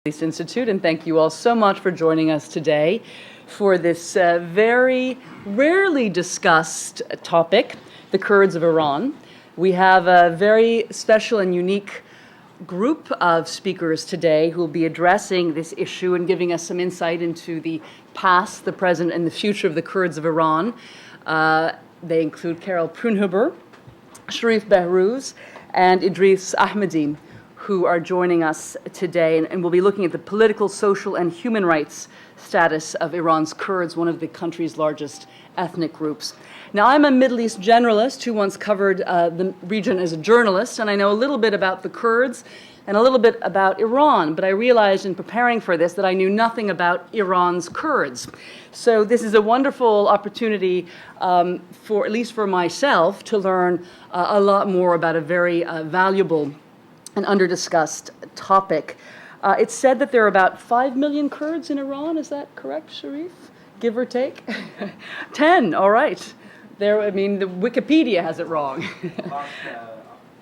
Institute, and thank you all so much for joining us today for this very rarely discussed topic, the Kurds of Iran. We have a very special and unique group of speakers today who will be addressing this issue and giving us some insight into the past, the present, and the future of the Kurds of Iran. They include Carol Prunhuber, Sharif Behruz, and Idris Ahmedi, who are joining us today, and we'll be looking at the political, social, and human rights status of Iran's Kurds, one of the country's largest ethnic groups. Now, I'm a Middle East generalist who once covered the region as a journalist, and I know a little bit about the Kurds and a little bit about Iran, but I realized in preparing for this that I knew nothing about Iran's Kurds. So this is a wonderful opportunity, for at least for myself, to learn a lot more about a very valuable an under-discussed topic. It's said that there are about 5 million Kurds in Iran. Is that correct, Sharif? Give or take? 10, all right. There, I mean, the Wikipedia has it wrong. the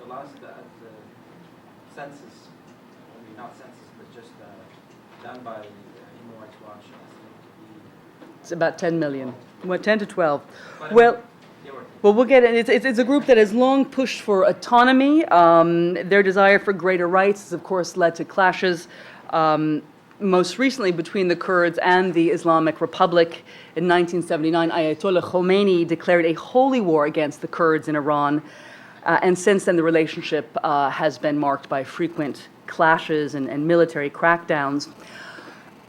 last census, maybe not census, but just done by Human Rights Watch, it's about 10 million. What, 10 to 12? Well, we'll get it. It's a group that has long pushed for autonomy. Their desire for greater rights has, of course, led to clashes, most recently between the Kurds and the Islamic Republic. In 1979, Ayatollah Khomeini declared a holy war against the Kurds in Iran. And since then, the relationship has been marked by frequent clashes and military crackdowns.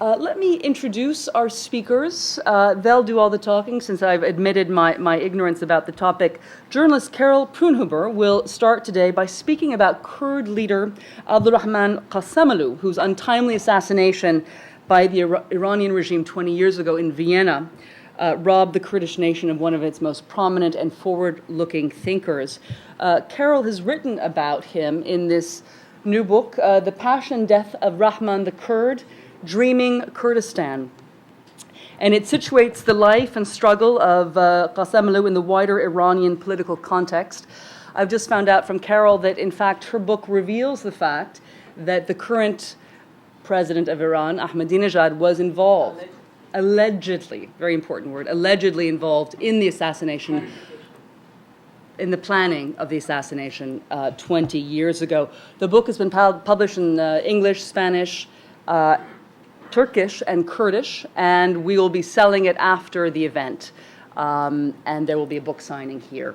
Let me introduce our speakers. They'll do all the talking since I've admitted my ignorance about the topic. Journalist Carol Prunhuber will start today by speaking about Kurd leader Abdul Rahman Ghassemlou, whose untimely assassination by the Iranian regime 20 years ago in Vienna robbed the Kurdish nation of one of its most prominent and forward-looking thinkers. Carol has written about him in this new book, The Passion and Death of Rahman the Kurd, Dreaming Kurdistan. And it situates the life and struggle of Ghassemlou in the wider Iranian political context. I've just found out from Carol that, in fact, her book reveals the fact that the current president of Iran, Ahmadinejad, was involved, allegedly, very important word, allegedly involved in the assassination, in the planning of the assassination 20 years ago. The book has been published in English, Spanish, Turkish and Kurdish, and we will be selling it after the event, and there will be a book signing here.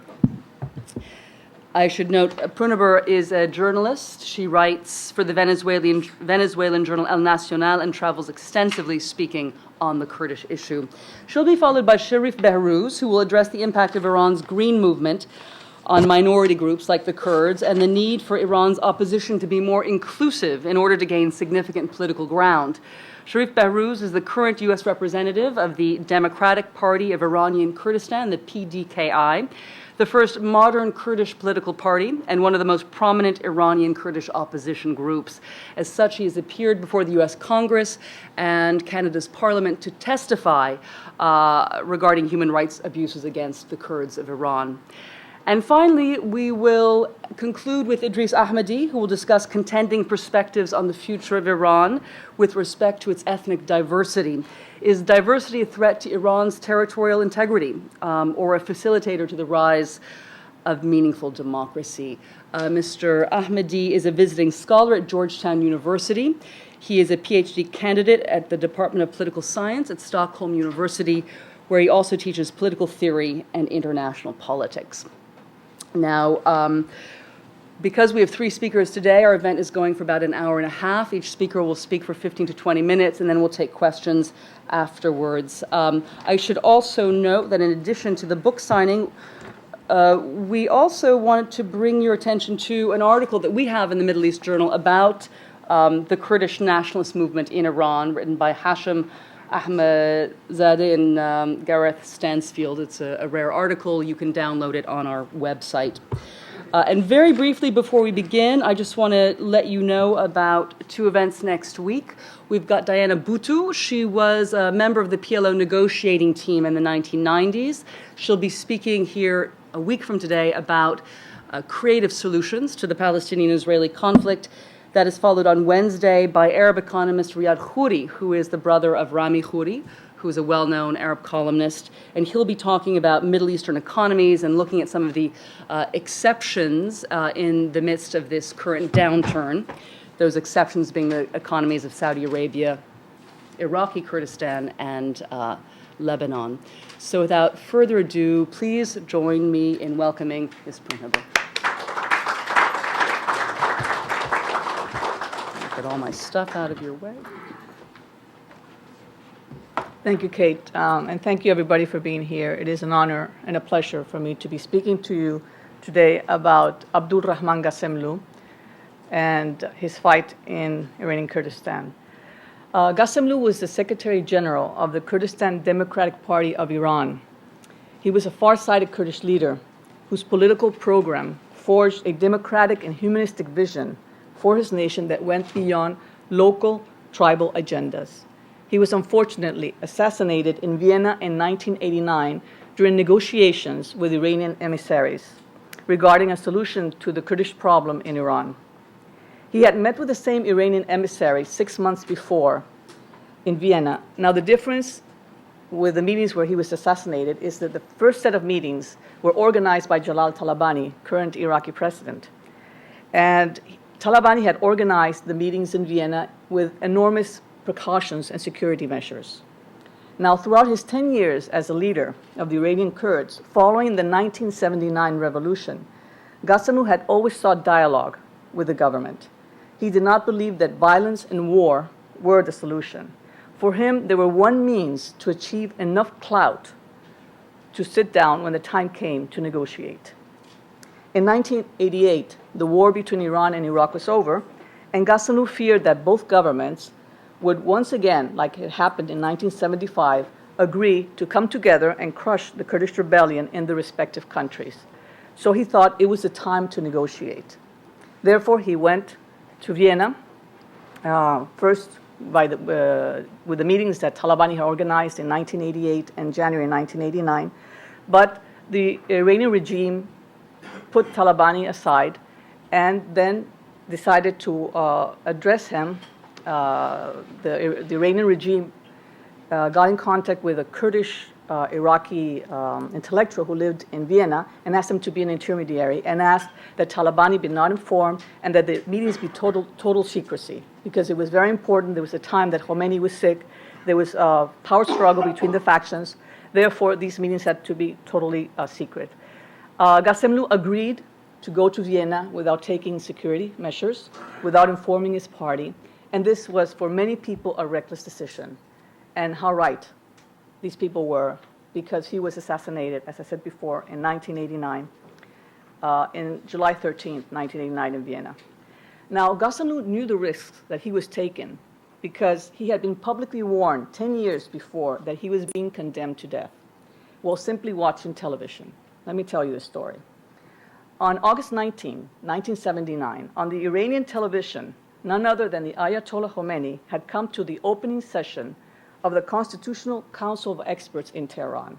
I should note, Prunhuber is a journalist. She writes for the Venezuelan journal El Nacional and travels extensively speaking on the Kurdish issue. She'll be followed by Sharif Behruz, who will address the impact of Iran's Green Movement on minority groups like the Kurds and the need for Iran's opposition to be more inclusive in order to gain significant political ground. Sharif Behruz is the current U.S. representative of the Democratic Party of Iranian Kurdistan, the PDKI, the first modern Kurdish political party and one of the most prominent Iranian Kurdish opposition groups. As such, he has appeared before the U.S. Congress and Canada's Parliament to testify regarding human rights abuses against the Kurds of Iran. And finally, we will conclude with Idris Ahmedi, who will discuss contending perspectives on the future of Iran with respect to its ethnic diversity. Is diversity a threat to Iran's territorial integrity or a facilitator to the rise of meaningful democracy? Mr. Ahmedi is a visiting scholar at Georgetown University. He is a PhD candidate at the Department of Political Science at Stockholm University, where he also teaches political theory and international politics. Now, because we have 3 speakers today, our event is going for about an hour and a half. Each speaker will speak for 15 to 20 minutes, and then we'll take questions afterwards. I should also note that in addition to the book signing, we also wanted to bring your attention to an article that we have in the Middle East Journal about the Kurdish nationalist movement in Iran, written by Hashim Ahmadzadeh and Gareth Stansfield. It's a rare article. You can download it on our website. And very briefly before we begin, I just want to let you know about 2 events next week. We've got Diana Boutou. She was a member of the PLO negotiating team in the 1990s. She'll be speaking here a week from today about creative solutions to the Palestinian-Israeli conflict. That is followed on Wednesday by Arab economist Riyad Khouri, who is the brother of Rami Khouri, who is a well-known Arab columnist, and he'll be talking about Middle Eastern economies and looking at some of the exceptions in the midst of this current downturn, those exceptions being the economies of Saudi Arabia, Iraqi Kurdistan, and Lebanon. So without further ado, please join me in welcoming Ms. Prunhuber. Get all my stuff out of your way. Thank you, Kate, and thank you, everybody, for being here. It is an honor and a pleasure for me to be speaking to you today about Abdul Rahman Ghassemlou and his fight in Iranian Kurdistan. Ghassemlou was the Secretary General of the Kurdistan Democratic Party of Iran. He was a far-sighted Kurdish leader whose political program forged a democratic and humanistic vision for his nation that went beyond local tribal agendas. He was unfortunately assassinated in Vienna in 1989 during negotiations with Iranian emissaries regarding a solution to the Kurdish problem in Iran. He had met with the same Iranian emissary 6 months before in Vienna. Now, the difference with the meetings where he was assassinated is that the first set of meetings were organized by Jalal Talabani, current Iraqi president. And Talabani had organized the meetings in Vienna with enormous precautions and security measures. Now, throughout his 10 years as a leader of the Iranian Kurds, following the 1979 revolution, Ghassemlou had always sought dialogue with the government. He did not believe that violence and war were the solution. For him, there were one means to achieve enough clout to sit down when the time came to negotiate. In 1988, the war between Iran and Iraq was over, and Ghassemlou feared that both governments would once again, like it happened in 1975, agree to come together and crush the Kurdish rebellion in the respective countries. So he thought it was the time to negotiate. Therefore, he went to Vienna, first with the meetings that Talabani had organized in 1988 and January 1989. But the Iranian regime put Talabani aside and then decided to address him. The Iranian regime got in contact with a Kurdish Iraqi intellectual who lived in Vienna and asked him to be an intermediary and asked that Talabani be not informed and that the meetings be total secrecy, because it was very important. There was a time that Khomeini was sick. There was a power struggle between the factions. Therefore, these meetings had to be totally secret. Ghassemlou agreed to go to Vienna without taking security measures, without informing his party, and this was for many people a reckless decision. And how right these people were, because he was assassinated, as I said before, in 1989, in July 13th, 1989 in Vienna. Now, Ghassemlou knew the risks that he was taking because he had been publicly warned 10 years before that he was being condemned to death while simply watching television. Let me tell you the story. On August 19, 1979, on the Iranian television, none other than the Ayatollah Khomeini had come to the opening session of the Constitutional Council of Experts in Tehran.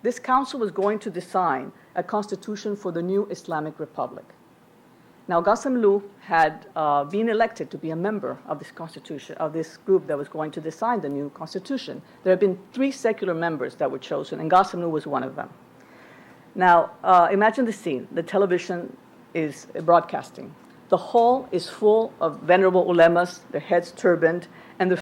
This council was going to design a constitution for the new Islamic Republic. Now, Ghassemlou had been elected to be a member of this constitution, of this group that was going to design the new constitution. There had been 3 secular members that were chosen, and Ghassemlou was one of them. Now, imagine the scene. The television is broadcasting. The hall is full of venerable ulemas, their heads turbaned, and the